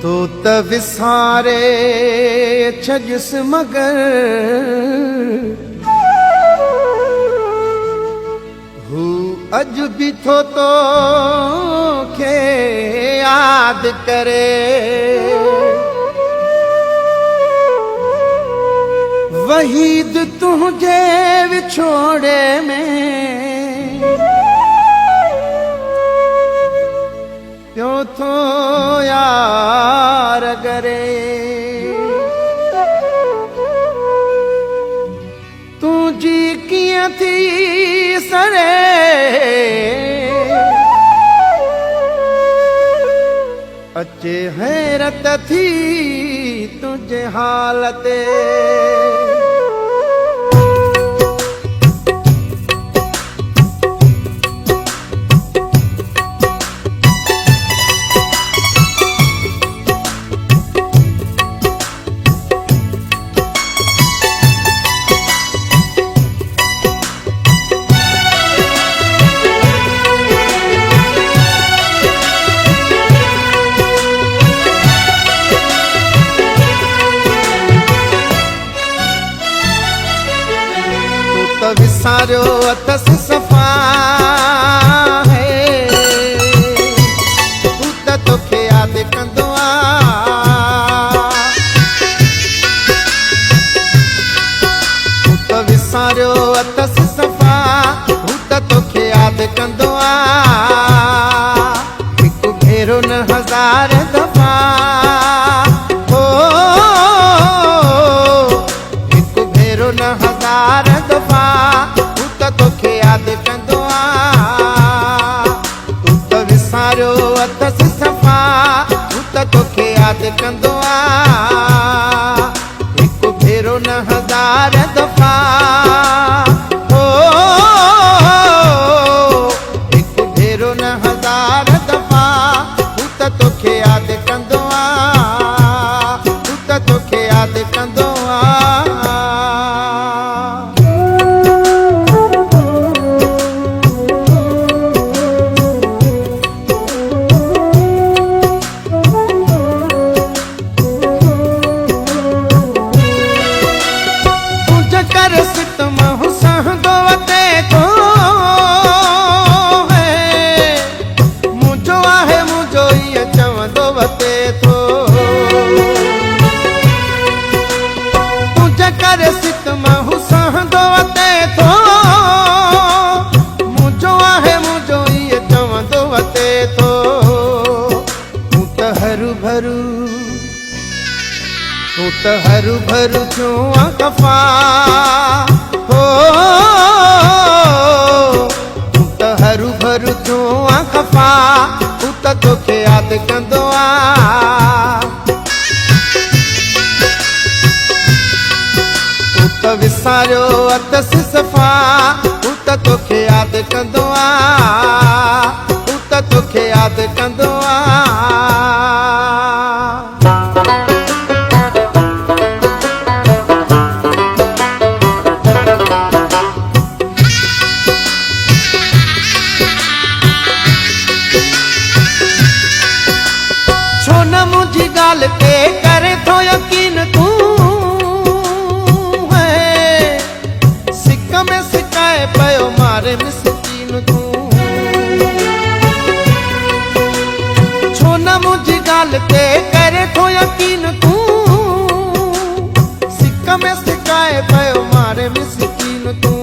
तो त विसारे छजस मगर हू अज भी तो खे याद करे। वहीद तुझे विछोड़े में प्यो थो यार करे। तुझी कियां थी सरे अचे हैरत थी तुझे हालते। विसारो अथस सफ़ा है तू त तोखे यादि कंदो तू त विसारियो अथस सफ़ा तू त तोखे यादि कंदो हिकु भेरो न हज़ार दफ़ा हो हिकु भेरो न हज़ार दफ़ा तोखे यादि कंदो तू त विसारियो अथस सफ़ा तू त तोखे यादि कंदो हिकु भेरो न हज़ार दफ़ा हो हिकु भेरो न हज़ार दफ़ा तू त तोखे यादि कंदो तू त तोखे यादि कंदो तू त हरू भरू थियो खफ़ा हो तू त हरू भरू थियो खफ़ा तू त तोखे यादि कंदो तू त विसारियो अथस सफ़ा तू त तोखे यादि कंदो तू त तोखे यादि कंदो गाल ते करे थो यकीन तू है सिक में सिकाए पयो मारे मिसकीन तू छो न मुझी गाल ते करे थो यकीन तू सिक में सिकाए पयो मारे मिसकीन तू